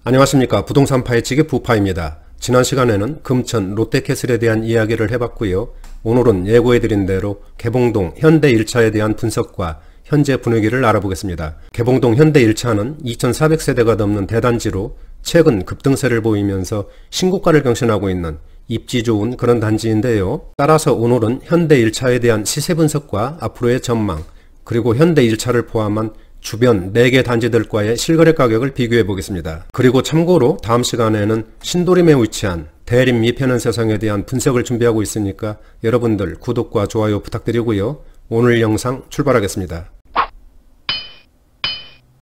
안녕하십니까. 부동산 파헤치기 부파입니다. 지난 시간에는 금천 롯데캐슬에 대한 이야기를 해봤고요. 오늘은 예고해드린 대로 개봉동 현대 1차에 대한 분석과 현재 분위기를 알아보겠습니다. 개봉동 현대 1차는 2400세대가 넘는 대단지로 최근 급등세를 보이면서 신고가를 경신하고 있는 입지 좋은 그런 단지인데요. 따라서 오늘은 현대 1차에 대한 시세 분석과 앞으로의 전망, 그리고 현대 1차를 포함한 주변 4개 단지들과의 실거래 가격을 비교해 보겠습니다. 그리고 참고로 다음 시간에는 신도림에 위치한 대림 미편한 세상에 대한 분석을 준비하고 있으니까 여러분들 구독과 좋아요 부탁드리고요. 오늘 영상 출발하겠습니다.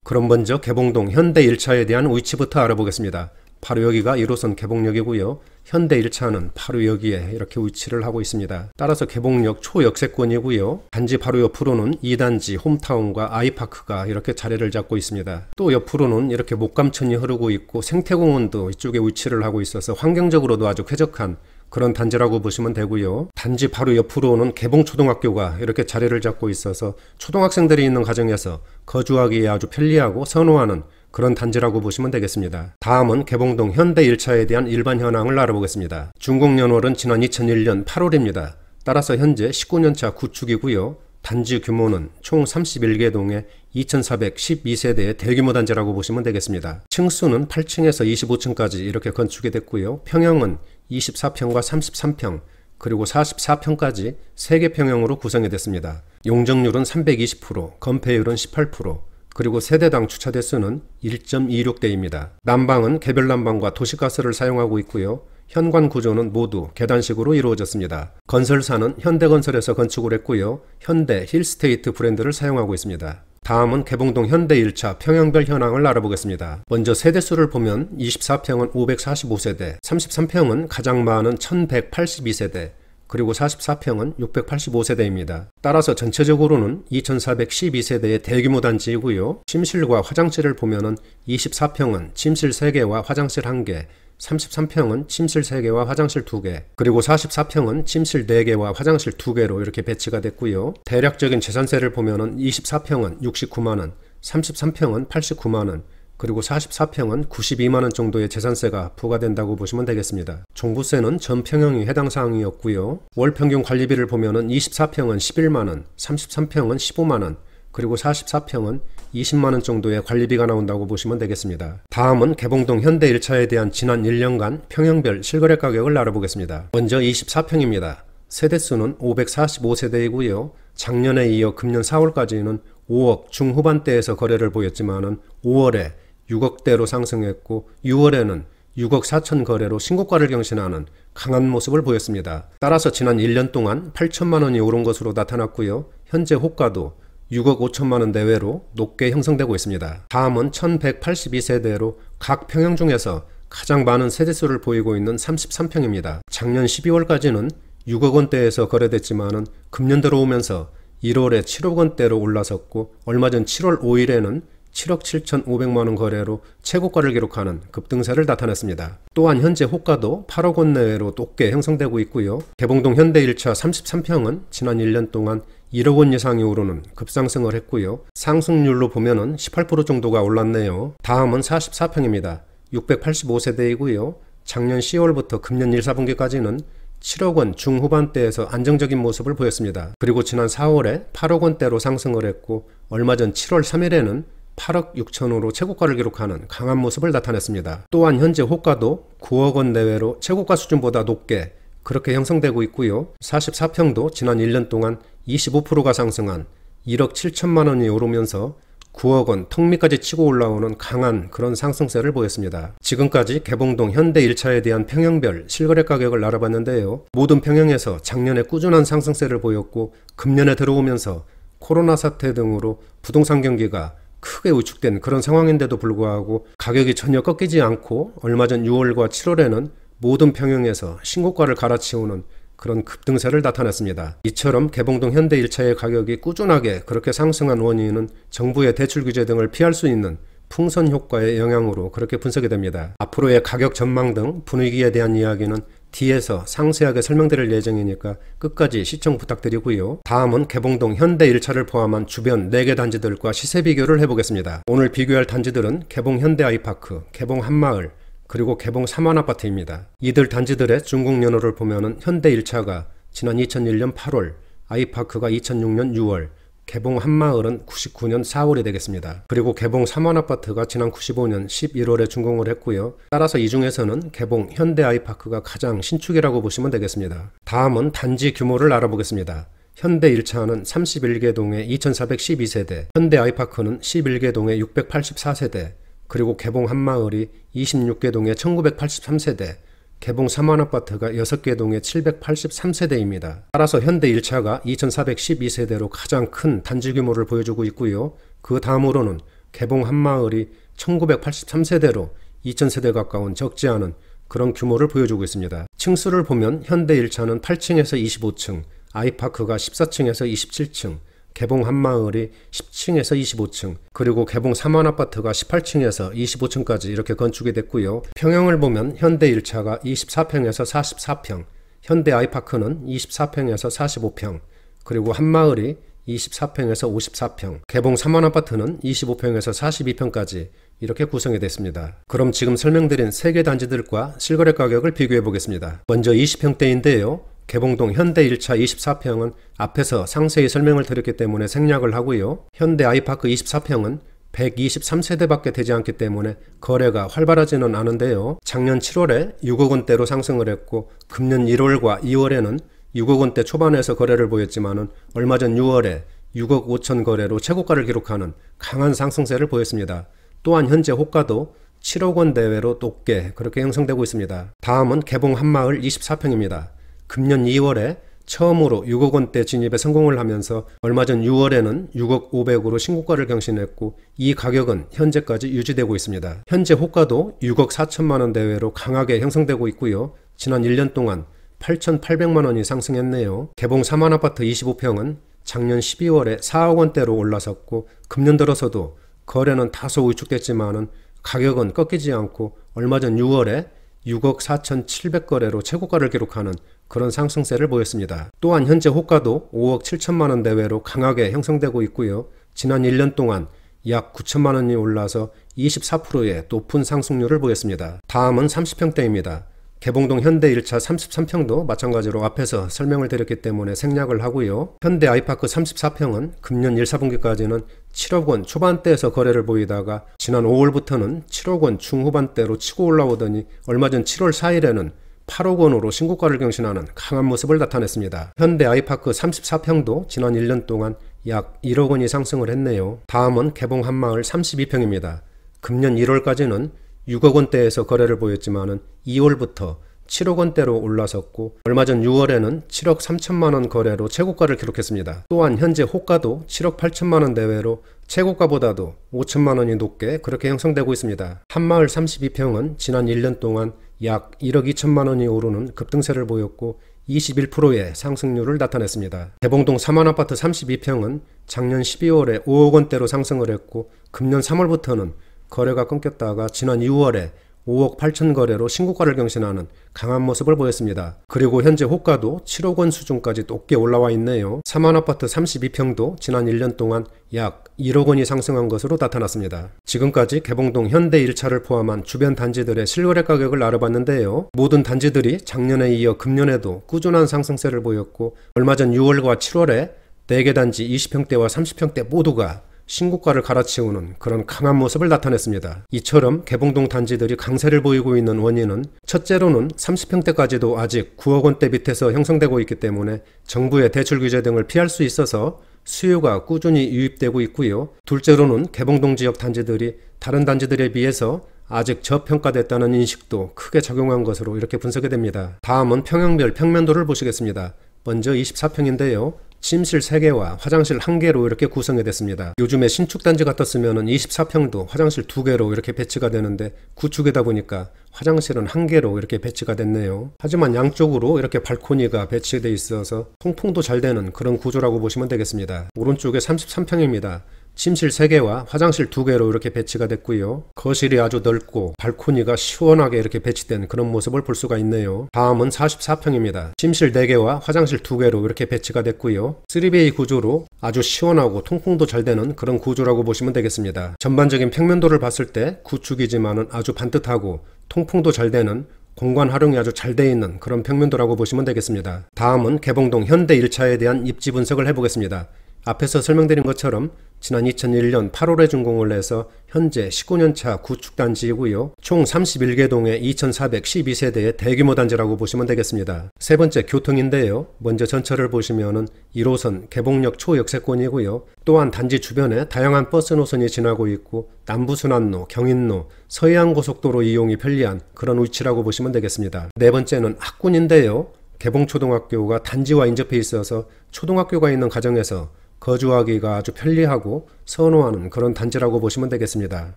그럼 먼저 개봉동 현대 1차에 대한 위치부터 알아보겠습니다. 바로 여기가 1호선 개봉역이고요. 현대 1차는 바로 여기에 이렇게 위치를 하고 있습니다. 따라서 개봉역 초역세권이고요. 단지 바로 옆으로는 2단지 홈타운과 아이파크가 이렇게 자리를 잡고 있습니다. 또 옆으로는 이렇게 목감천이 흐르고 있고 생태공원도 이쪽에 위치를 하고 있어서 환경적으로도 아주 쾌적한 그런 단지라고 보시면 되고요. 단지 바로 옆으로는 개봉초등학교가 이렇게 자리를 잡고 있어서 초등학생들이 있는 가정에서 거주하기에 아주 편리하고 선호하는 그런 단지라고 보시면 되겠습니다. 다음은 개봉동 현대 1차에 대한 일반 현황을 알아보겠습니다. 준공연월은 지난 2001년 8월입니다. 따라서 현재 19년차 구축이고요. 단지 규모는 총 31개 동에 2412세대의 대규모 단지라고 보시면 되겠습니다. 층수는 8층에서 25층까지 이렇게 건축이 됐고요. 평형은 24평과 33평, 그리고 44평까지 3개 평형으로 구성이 됐습니다. 용적률은 320%, 건폐율은 18%, 그리고 세대당 주차 대수는 1.26대입니다. 난방은 개별 난방과 도시가스를 사용하고 있고요. 현관 구조는 모두 계단식으로 이루어졌습니다. 건설사는 현대건설에서 건축을 했고요. 현대 힐스테이트 브랜드를 사용하고 있습니다. 다음은 개봉동 현대 1차 평형별 현황을 알아보겠습니다. 먼저 세대수를 보면 24평은 545세대, 33평은 가장 많은 1182세대, 그리고 44평은 685세대입니다. 따라서 전체적으로는 2412세대의 대규모 단지이고요. 침실과 화장실을 보면은 24평은 침실 3개와 화장실 1개, 33평은 침실 3개와 화장실 2개, 그리고 44평은 침실 4개와 화장실 2개로 이렇게 배치가 됐고요. 대략적인 재산세를 보면은 24평은 69만원, 33평은 89만원, 그리고 44평은 92만원 정도의 재산세가 부과된다고 보시면 되겠습니다. 종부세는 전 평형이 해당 사항이었고요. 월 평균 관리비를 보면은 24평은 11만원, 33평은 15만원, 그리고 44평은 20만원 정도의 관리비가 나온다고 보시면 되겠습니다. 다음은 개봉동 현대 1차에 대한 지난 1년간 평형별 실거래 가격을 알아보겠습니다. 먼저 24평입니다. 세대수는 545세대이고요. 작년에 이어 금년 4월까지는 5억 중후반대에서 거래를 보였지만은 5월에 6억대로 상승했고 6월에는 6억 4천 거래로 신고가를 경신하는 강한 모습을 보였습니다. 따라서 지난 1년 동안 8천만원이 오른 것으로 나타났고요. 현재 호가도 6억 5천만원 내외로 높게 형성되고 있습니다. 다음은 1182세대로 각 평형 중에서 가장 많은 세대수를 보이고 있는 33평입니다. 작년 12월까지는 6억 원대에서 거래됐지만은 금년 들어오면서 1월에 7억 원대로 올라섰고 얼마 전 7월 5일에는 7억 7,500만원 거래로 최고가를 기록하는 급등세를 나타냈습니다. 또한 현재 호가도 8억 원 내외로 높게 형성되고 있고요. 개봉동 현대 1차 33평은 지난 1년 동안 1억 원 이상이 오르는 급상승을 했고요. 상승률로 보면은 18% 정도가 올랐네요. 다음은 44평입니다. 685세대이고요. 작년 10월부터 금년 1, 4분기까지는 7억 원 중후반대에서 안정적인 모습을 보였습니다. 그리고 지난 4월에 8억 원대로 상승을 했고 얼마 전 7월 3일에는 8억 6천으로 최고가를 기록하는 강한 모습을 나타냈습니다. 또한 현재 호가도 9억 원 내외로 최고가 수준보다 높게 그렇게 형성되고 있고요. 44평도 지난 1년 동안 25%가 상승한 1억 7천만 원이 오르면서 9억 원 턱밑까지 치고 올라오는 강한 그런 상승세를 보였습니다. 지금까지 개봉동 현대 1차에 대한 평형별 실거래 가격을 알아봤는데요. 모든 평형에서 작년에 꾸준한 상승세를 보였고 금년에 들어오면서 코로나 사태 등으로 부동산 경기가 크게 위축된 그런 상황인데도 불구하고 가격이 전혀 꺾이지 않고 얼마 전 6월과 7월에는 모든 평형에서 신고가를 갈아치우는 그런 급등세를 나타냈습니다. 이처럼 개봉동 현대 1차의 가격이 꾸준하게 그렇게 상승한 원인은 정부의 대출 규제 등을 피할 수 있는 풍선 효과의 영향으로 그렇게 분석이 됩니다. 앞으로의 가격 전망 등 분위기에 대한 이야기는 뒤에서 상세하게 설명드릴 예정이니까 끝까지 시청 부탁드리고요. 다음은 개봉동 현대 1차를 포함한 주변 4개 단지들과 시세 비교를 해보겠습니다. 오늘 비교할 단지들은 개봉 현대 아이파크, 개봉 한마을, 그리고 개봉 삼환아파트입니다. 이들 단지들의 중국 연호를 보면은 현대 1차가 지난 2001년 8월, 아이파크가 2006년 6월, 개봉 한마을은 99년 4월이 되겠습니다. 그리고 개봉 삼환아파트가 지난 95년 11월에 준공을 했고요. 따라서 이 중에서는 개봉 현대 아이파크가 가장 신축이라고 보시면 되겠습니다. 다음은 단지 규모를 알아보겠습니다. 현대 1차는 31개 동에 2412세대, 현대 아이파크는 11개 동에 684세대, 그리고 개봉 한마을이 26개 동에 1983세대, 개봉 삼환아파트가 6개 동에 783세대입니다. 따라서 현대 1차가 2412세대로 가장 큰 단지 규모를 보여주고 있고요. 그 다음으로는 개봉 한마을이 1983세대로 2000세대 가까운 적지 않은 그런 규모를 보여주고 있습니다. 층수를 보면 현대 1차는 8층에서 25층, 아이파크가 14층에서 27층, 개봉 한마을이 10층에서 25층, 그리고 개봉 삼환아파트가 18층에서 25층까지 이렇게 건축이 됐고요. 평형을 보면 현대 1차가 24평에서 44평, 현대 아이파크는 24평에서 45평, 그리고 한마을이 24평에서 54평, 개봉 삼환아파트는 25평에서 42평까지 이렇게 구성이 됐습니다. 그럼 지금 설명드린 3개 단지들과 실거래 가격을 비교해 보겠습니다. 먼저 20평대인데요. 개봉동 현대 1차 24평은 앞에서 상세히 설명을 드렸기 때문에 생략을 하고요. 현대 아이파크 24평은 123세대밖에 되지 않기 때문에 거래가 활발하지는 않은데요. 작년 7월에 6억 원대로 상승을 했고 금년 1월과 2월에는 6억 원대 초반에서 거래를 보였지만은 얼마 전 6월에 6억 5천 거래로 최고가를 기록하는 강한 상승세를 보였습니다. 또한 현재 호가도 7억 원 대외로 높게 그렇게 형성되고 있습니다. 다음은 개봉 한마을 24평입니다. 금년 2월에 처음으로 6억 원대 진입에 성공을 하면서 얼마 전 6월에는 6억 5백으로 신고가를 경신했고 이 가격은 현재까지 유지되고 있습니다. 현재 호가도 6억 4천만 원 대외로 강하게 형성되고 있고요. 지난 1년 동안 8,800만 원이 상승했네요. 개봉 삼환아파트 25평은 작년 12월에 4억 원대로 올라섰고 금년 들어서도 거래는 다소 위축됐지만은 가격은 꺾이지 않고 얼마 전 6월에 6억 4,700거래로 최고가를 기록하는 그런 상승세를 보였습니다. 또한 현재 호가도 5억 7천만 원 대외로 강하게 형성되고 있고요. 지난 1년 동안 약 9천만 원이 올라서 24%의 높은 상승률을 보였습니다. 다음은 30평대입니다. 개봉동 현대 1차 33평도 마찬가지로 앞에서 설명을 드렸기 때문에 생략을 하고요. 현대 아이파크 34평은 금년 1, 4분기까지는 7억 원 초반대에서 거래를 보이다가 지난 5월부터는 7억 원 중후반대로 치고 올라오더니 얼마 전 7월 4일에는 8억 원으로 신고가를 경신하는 강한 모습을 나타냈습니다. 현대 아이파크 34평도 지난 1년 동안 약 1억 원이 상승을 했네요. 다음은 개봉 한마을 32평입니다. 금년 1월까지는 6억 원대에서 거래를 보였지만은 2월부터 7억 원대로 올라섰고 얼마 전 6월에는 7억 3천만 원 거래로 최고가를 기록했습니다. 또한 현재 호가도 7억 8천만 원 대외로 최고가보다도 5천만 원이 높게 그렇게 형성되고 있습니다. 한마을 32평은 지난 1년 동안 약 1억 2천만 원이 오르는 급등세를 보였고 21%의 상승률을 나타냈습니다. 개봉동 삼환아파트 32평은 작년 12월에 5억 원대로 상승을 했고 금년 3월부터는 거래가 끊겼다가 지난 6월에 5억 8천 거래로 신고가를 경신하는 강한 모습을 보였습니다. 그리고 현재 호가도 7억 원 수준까지 높게 올라와 있네요. 삼환아파트 32평도 지난 1년 동안 약 1억 원이 상승한 것으로 나타났습니다. 지금까지 개봉동 현대 1차를 포함한 주변 단지들의 실거래 가격을 알아봤는데요. 모든 단지들이 작년에 이어 금년에도 꾸준한 상승세를 보였고 얼마 전 6월과 7월에 4개 단지 20평대와 30평대 모두가 신고가를 갈아치우는 그런 강한 모습을 나타냈습니다. 이처럼 개봉동 단지들이 강세를 보이고 있는 원인은 첫째로는 30평대까지도 아직 9억 원대 밑에서 형성되고 있기 때문에 정부의 대출 규제 등을 피할 수 있어서 수요가 꾸준히 유입되고 있고요. 둘째로는 개봉동 지역 단지들이 다른 단지들에 비해서 아직 저평가됐다는 인식도 크게 작용한 것으로 이렇게 분석이 됩니다. 다음은 평형별 평면도를 보시겠습니다. 먼저 24평인데요. 침실 3개와 화장실 1개로 이렇게 구성이 됐습니다. 요즘에 신축단지 같았으면 24평도 화장실 2개로 이렇게 배치가 되는데 구축이다 보니까 화장실은 1개로 이렇게 배치가 됐네요. 하지만 양쪽으로 이렇게 발코니가 배치되어 있어서 통풍도 잘 되는 그런 구조라고 보시면 되겠습니다. 오른쪽에 33평입니다. 침실 3개와 화장실 2개로 이렇게 배치가 됐고요. 거실이 아주 넓고 발코니가 시원하게 이렇게 배치된 그런 모습을 볼 수가 있네요. 다음은 44평입니다. 침실 4개와 화장실 2개로 이렇게 배치가 됐고요. 3베이 구조로 아주 시원하고 통풍도 잘 되는 그런 구조라고 보시면 되겠습니다. 전반적인 평면도를 봤을 때 구축이지만은 아주 반듯하고 통풍도 잘 되는, 공간 활용이 아주 잘 되어 있는 그런 평면도라고 보시면 되겠습니다. 다음은 개봉동 현대 1차에 대한 입지 분석을 해보겠습니다. 앞에서 설명드린 것처럼 지난 2001년 8월에 준공을 해서 현재 19년차 구축단지이고요. 총 31개 동의 2412세대의 대규모 단지라고 보시면 되겠습니다. 세 번째 교통인데요. 먼저 전철을 보시면은 1호선 개봉역 초역세권이고요. 또한 단지 주변에 다양한 버스 노선이 지나고 있고 남부순환로, 경인로, 서해안고속도로 이용이 편리한 그런 위치라고 보시면 되겠습니다. 네 번째는 학군인데요. 개봉초등학교가 단지와 인접해 있어서 초등학교가 있는 가정에서 거주하기가 아주 편리하고 선호하는 그런 단지라고 보시면 되겠습니다.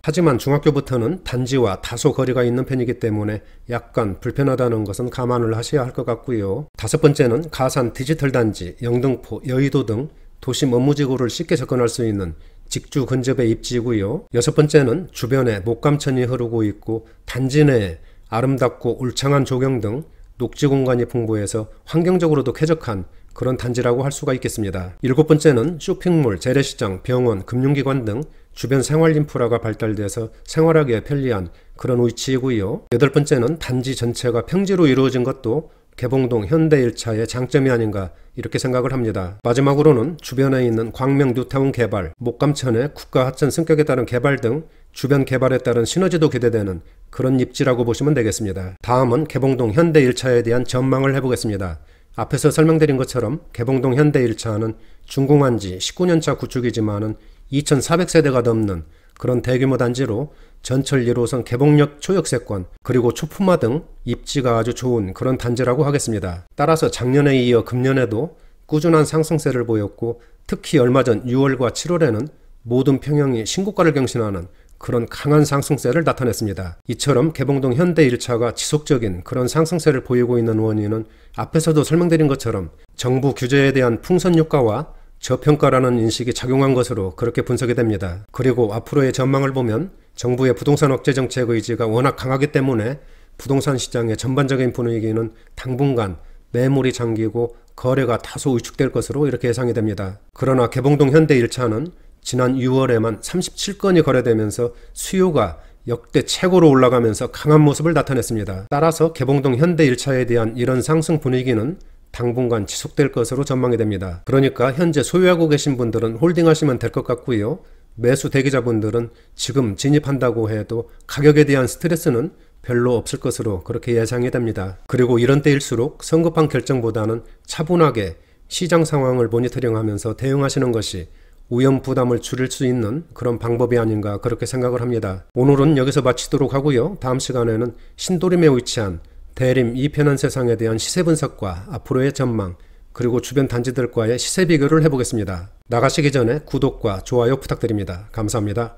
하지만 중학교부터는 단지와 다소 거리가 있는 편이기 때문에 약간 불편하다는 것은 감안을 하셔야 할 것 같고요. 다섯 번째는 가산 디지털 단지, 영등포, 여의도 등 도심 업무지구를 쉽게 접근할 수 있는 직주 근접의 입지이고요. 여섯 번째는 주변에 목감천이 흐르고 있고 단지 내에 아름답고 울창한 조경 등 녹지 공간이 풍부해서 환경적으로도 쾌적한 그런 단지라고 할 수가 있겠습니다. 일곱 번째는 쇼핑몰, 재래시장, 병원, 금융기관 등 주변 생활 인프라가 발달돼서 생활하기에 편리한 그런 위치이고요. 여덟 번째는 단지 전체가 평지로 이루어진 것도 개봉동 현대 1차의 장점이 아닌가 이렇게 생각을 합니다. 마지막으로는 주변에 있는 광명 뉴타운 개발, 목감천의 국가하천 승격에 따른 개발 등 주변 개발에 따른 시너지도 기대되는 그런 입지라고 보시면 되겠습니다. 다음은 개봉동 현대 1차에 대한 전망을 해보겠습니다. 앞에서 설명드린 것처럼 개봉동 현대 1차는 준공한 지 19년차 구축이지만은 2400세대가 넘는 그런 대규모 단지로 전철 1호선 개봉역 초역세권 그리고 초품화 등 입지가 아주 좋은 그런 단지라고 하겠습니다. 따라서 작년에 이어 금년에도 꾸준한 상승세를 보였고 특히 얼마 전 6월과 7월에는 모든 평형이 신고가를 경신하는 그런 강한 상승세를 나타냈습니다. 이처럼 개봉동 현대 1차가 지속적인 그런 상승세를 보이고 있는 원인은 앞에서도 설명드린 것처럼 정부 규제에 대한 풍선 효과와 저평가라는 인식이 작용한 것으로 그렇게 분석이 됩니다. 그리고 앞으로의 전망을 보면 정부의 부동산 억제 정책 의지가 워낙 강하기 때문에 부동산 시장의 전반적인 분위기는 당분간 매물이 잠기고 거래가 다소 위축될 것으로 이렇게 예상이 됩니다. 그러나 개봉동 현대 1차는 지난 6월에만 37건이 거래되면서 수요가 역대 최고로 올라가면서 강한 모습을 나타냈습니다. 따라서 개봉동 현대 1차에 대한 이런 상승 분위기는 당분간 지속될 것으로 전망이 됩니다. 그러니까 현재 소유하고 계신 분들은 홀딩하시면 될 것 같고요. 매수 대기자분들은 지금 진입한다고 해도 가격에 대한 스트레스는 별로 없을 것으로 그렇게 예상이 됩니다. 그리고 이런 때일수록 성급한 결정보다는 차분하게 시장 상황을 모니터링하면서 대응하시는 것이 위험 부담을 줄일 수 있는 그런 방법이 아닌가 그렇게 생각을 합니다. 오늘은 여기서 마치도록 하고요. 다음 시간에는 신도림에 위치한 대림 2편한 세상에 대한 시세 분석과 앞으로의 전망 그리고 주변 단지들과의 시세 비교를 해보겠습니다. 나가시기 전에 구독과 좋아요 부탁드립니다. 감사합니다.